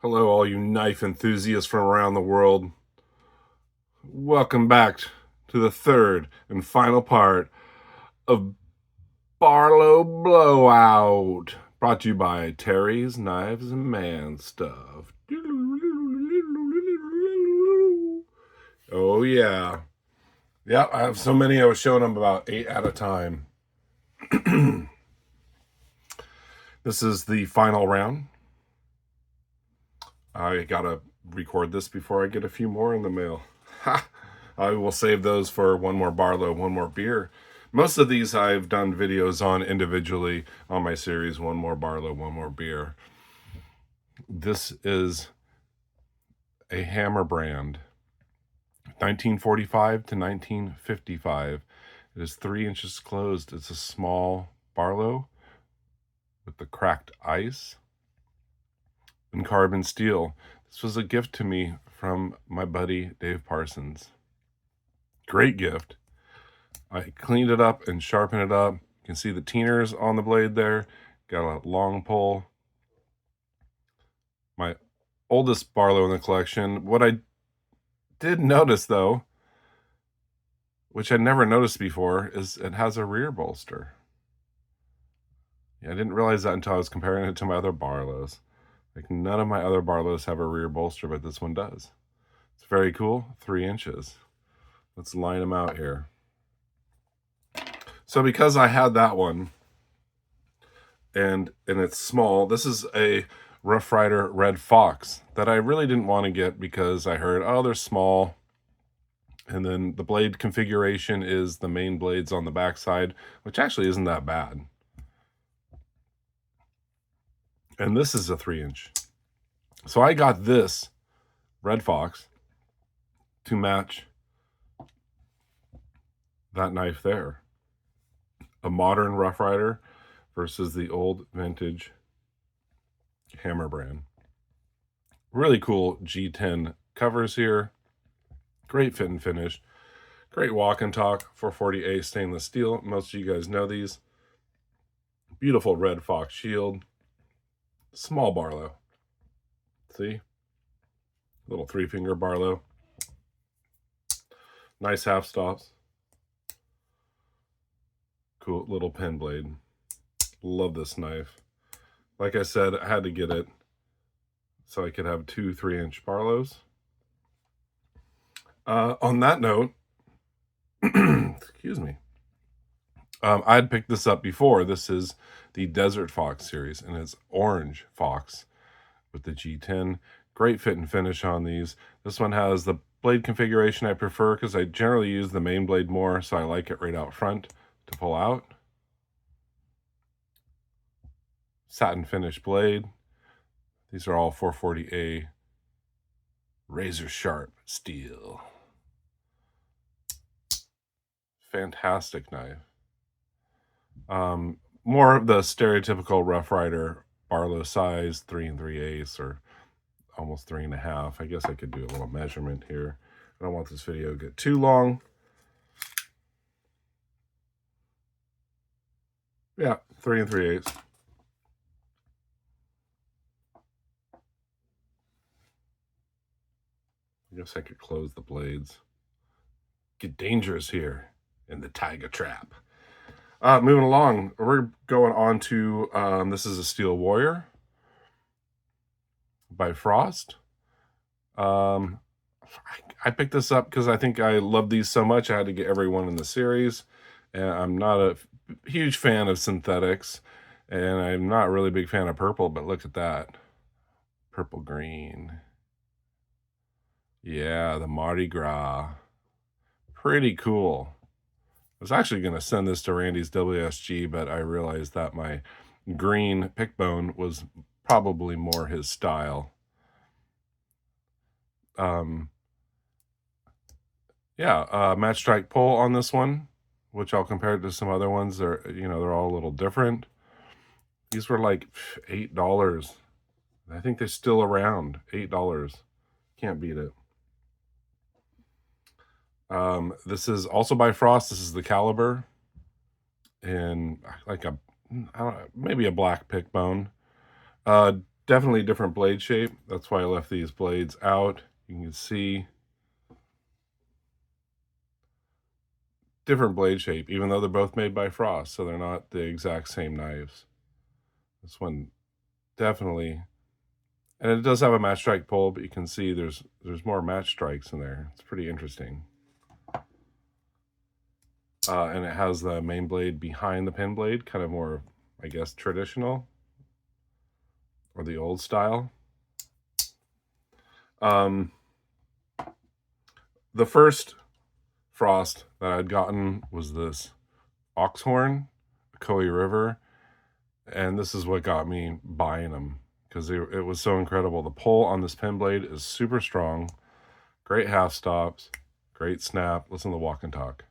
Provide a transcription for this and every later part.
Hello, all you knife enthusiasts from around the world. Welcome back to the third and final part of BARLOW Blowout, brought to you by Terry's Knives and Man Stuff. Oh, yeah. Yeah, I have so many I was showing them about 8 at a time. This is the final round. I gotta record this before I get a few more in the mail. I will save those for one more BARLOW, one more beer. Most of these I've done videos on individually on my series, one more BARLOW, one more beer. This is a Hammer brand, 1945 to 1955. It is 3 inches closed. It's a small BARLOW with the cracked ice and carbon steel. This was a gift to me from my buddy Dave Parsons. Great gift. I cleaned it up and sharpened it up. You can see the teeners on the blade there. Got a long pull. My oldest BARLOW in the collection. What I did notice, though, which I never noticed before, is it has a rear bolster. Yeah, I didn't realize that until I was comparing it to my other BARLOWs. Like, none of my other BARLOWs have a rear bolster, but this one does. It's very cool. 3 inches. Let's line them out here. So because I had that one, and it's small, this is a Rough Rider Red Fox that I really didn't want to get because I heard, oh, they're small. And then the blade configuration is the main blades on the backside, which actually isn't that bad. And this is a 3 inch. So I got this Red Fox to match that knife there. A modern Rough Rider versus the old vintage Hammer brand. Really cool G10 covers here. Great fit and finish. Great walk and talk. 440A stainless steel. Most of you guys know these. Beautiful Red Fox shield. Small BARLOW. See? Little 3-finger BARLOW. Nice half stops. Cool little pen blade. Love this knife. Like I said, I had to get it so I could have 2 3-inch BARLOWs. On that note, excuse me, I'd picked this up before. This is the Desert Fox series, and it's orange fox with the G10. Great fit and finish on these. This one has the blade configuration I prefer because I generally use the main blade more, so I like it right out front to pull out. Satin finish blade. These are all 440A razor sharp steel. Fantastic knife. More of the stereotypical Rough Rider BARLOW size, 3 3/8 or almost 3.5. I guess I could do a little measurement here. I don't want this video to get too long. Yeah, 3 3/8. I guess I could close the blades. Get dangerous here in the tiger trap. Moving along, we're going on to, this is a Steel Warrior by Frost. I picked this up because I think I love these so much. I had to get every one in the series. And I'm not a huge fan of synthetics. And I'm not really a big fan of purple, but look at that. Purple green. Yeah, the Mardi Gras. Pretty cool. I was actually going to send this to Randy's WSG, but I realized that my green pick bone was probably more his style. Yeah, match strike pull on this one, which I'll compare it to some other ones. They're all a little different. These were like $8. I think they're still around. $8. Can't beat it. This is also by Frost. This is the Caliber, and like maybe a black pick bone. Definitely different blade shape. That's why I left these blades out. You can see different blade shape, even though they're both made by Frost, so they're not the exact same knives. This one definitely, and it does have a match strike pull, but you can see there's more match strikes in there. It's pretty interesting. And it has the main blade behind the pin blade, kind of more, I guess, traditional, or the old style. The first Frost that I'd gotten was this Oxhorn KO River, and this is what got me buying them, because it was so incredible. The pull on this pin blade is super strong, great half stops, great snap. Listen to the walk and talk.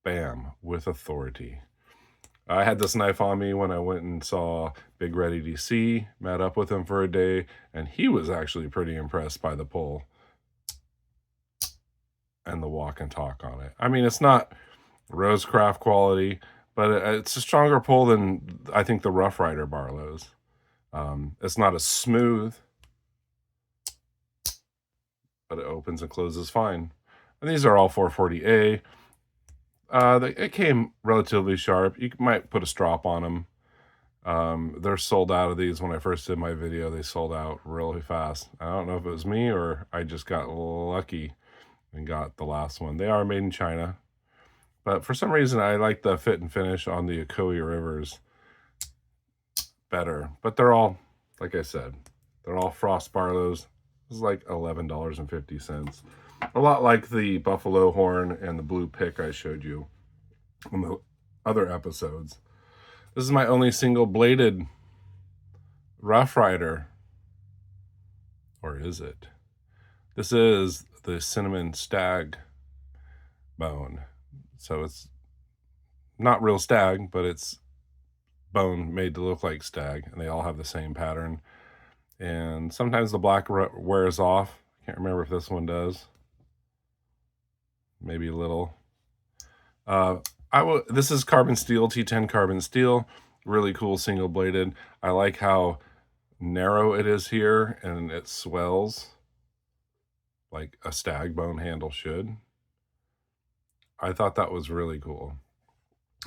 Bam, with authority. I had this knife on me when I went and saw Big Reddy DC, met up with him for a day, and he was actually pretty impressed by the pull and the walk and talk on it. I mean, it's not Rosecraft quality, but it's a stronger pull than, I think, the Rough Rider Barlows. It's not as smooth, but it opens and closes fine. And these are all 440A. It came relatively sharp. You might put a strop on them. They're sold out of these. When I first did my video, they sold out really fast. I don't know if it was me or I just got lucky and got the last one. They are made in China, but for some reason I like the fit and finish on the KO Rivers better. But they're all, like I said, they're all Frost Barlows. This is like $11.50. A lot like the Buffalo Horn and the Blue Pick I showed you in the other episodes. This is my only single bladed Rough Rider. Or is it? This is the Cinnamon Stag bone. So it's not real stag, but it's bone made to look like stag, and they all have the same pattern. And sometimes the black wears off. I can't remember if this one does. Maybe a little. This is carbon steel, T10 carbon steel. Really cool single bladed. I like how narrow it is here, and it swells like a stag bone handle should. I thought that was really cool.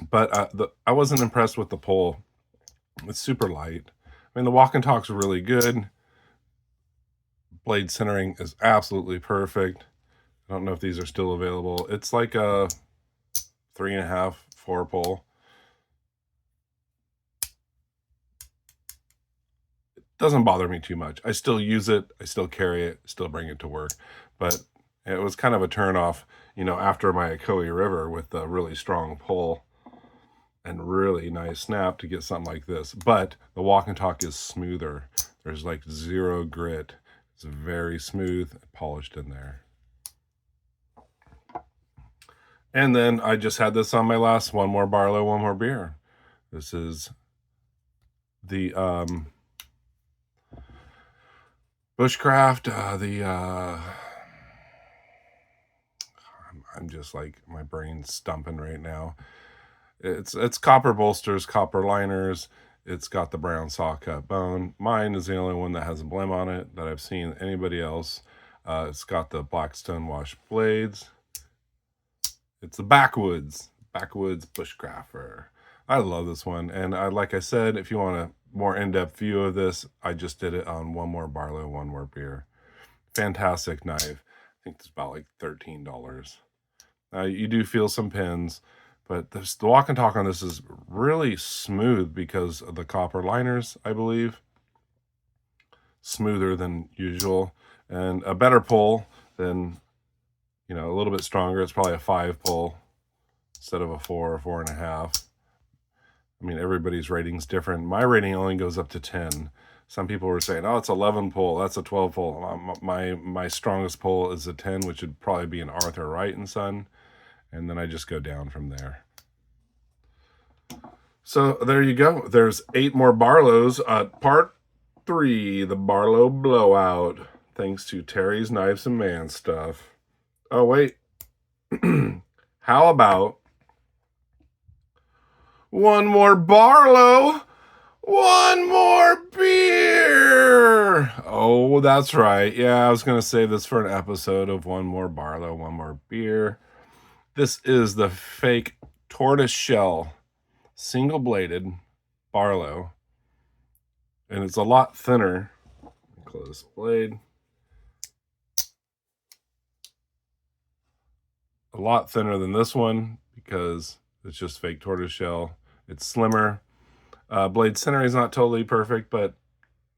But I wasn't impressed with the pull. It's super light. I mean, the walk and talk's really good. Blade centering is absolutely perfect. I don't know if these are still available. It's like a 3.5, 4 pull. It doesn't bother me too much. I still use it. I still carry it. Still bring it to work. But it was kind of a turnoff, after my KO River with the really strong pull and really nice snap to get something like this. But the walk and talk is smoother. There's like zero grit. It's very smooth and polished in there. And then I just had this on my last One More Barlow, One More Beer. This is the Bushcraft, I'm just like, my brain's stumping right now. It's copper bolsters, copper liners. It's got the brown saw cut bone. Mine is the only one that has a blim on it that I've seen anybody else. It's got the black stonewash blades. It's the Backwoods Bushcrafter. I love this one. And like I said, if you want a more in-depth view of this, I just did it on One More Barlow, One More Beer. Fantastic knife. I think it's about like $13. You do feel some pins, but the walk and talk on this is really smooth because of the copper liners, I believe. Smoother than usual, and a better pull than, a little bit stronger. It's probably a 5 pull instead of a 4 or 4.5. I mean, everybody's rating's different. My rating only goes up to 10. Some people were saying, oh, it's 11 pull, that's a 12 pull. My strongest pull is a 10, which would probably be an Arthur Wright & Son. And then I just go down from there. So there you go. There's 8 more Barlows. Part 3, the Barlow Blowout. Thanks to Terry's Knives and Man Stuff. Oh, wait. How about One more Barlow. One more beer. Oh, that's right. Yeah, I was going to save this for an episode of one more Barlow, one more beer. This is the fake tortoise shell single-bladed Barlow. And it's a lot thinner. Close the blade. A lot thinner than this one because it's just fake tortoise shell. It's slimmer. Blade centering is not totally perfect, but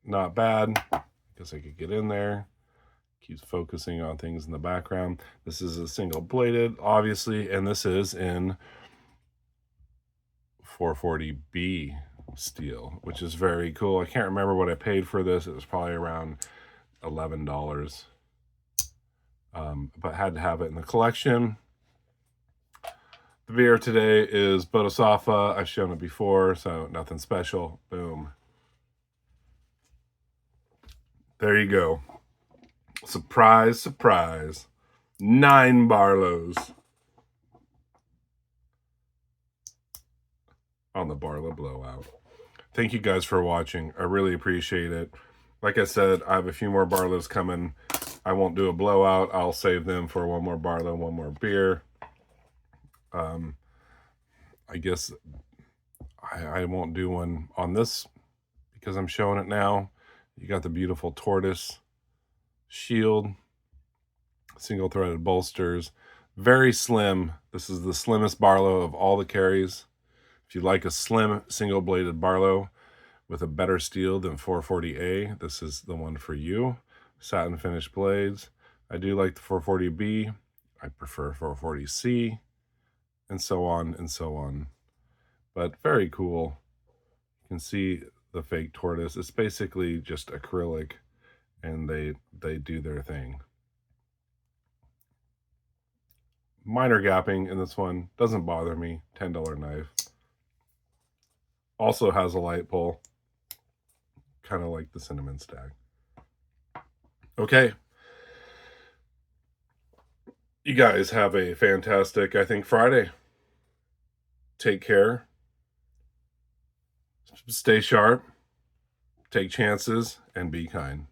not bad. I guess I could get in there. Keeps focusing on things in the background. This is a single bladed, obviously, and this is in 440B steel, which is very cool. I can't remember what I paid for this. It was probably around $11, but had to have it in the collection. The beer today is Botosafa. I've shown it before, so nothing special. Boom. There you go. Surprise, surprise. 9 Barlows on the Barlow Blowout. Thank you guys for watching. I really appreciate it. Like I said, I have a few more Barlows coming. I won't do a blowout. I'll save them for one more Barlow, one more beer. I guess I won't do one on this because I'm showing it now. You got the beautiful Tortoise Shield, single threaded bolsters, very slim. This is the slimmest Barlow of all the carries. If you like a slim single bladed Barlow with a better steel than 440A, this is the one for you. Satin finished blades. I do like the 440B. I prefer 440C, and so on and so on. But very cool. You can see the fake tortoise. It's basically just acrylic, and they do their thing. Minor gapping in this one. Doesn't bother me. $10 knife. Also has a light pull. Kind of like the cinnamon stag. Okay. You guys have a fantastic, I think, Friday. Take care. Stay sharp. Take chances and be kind.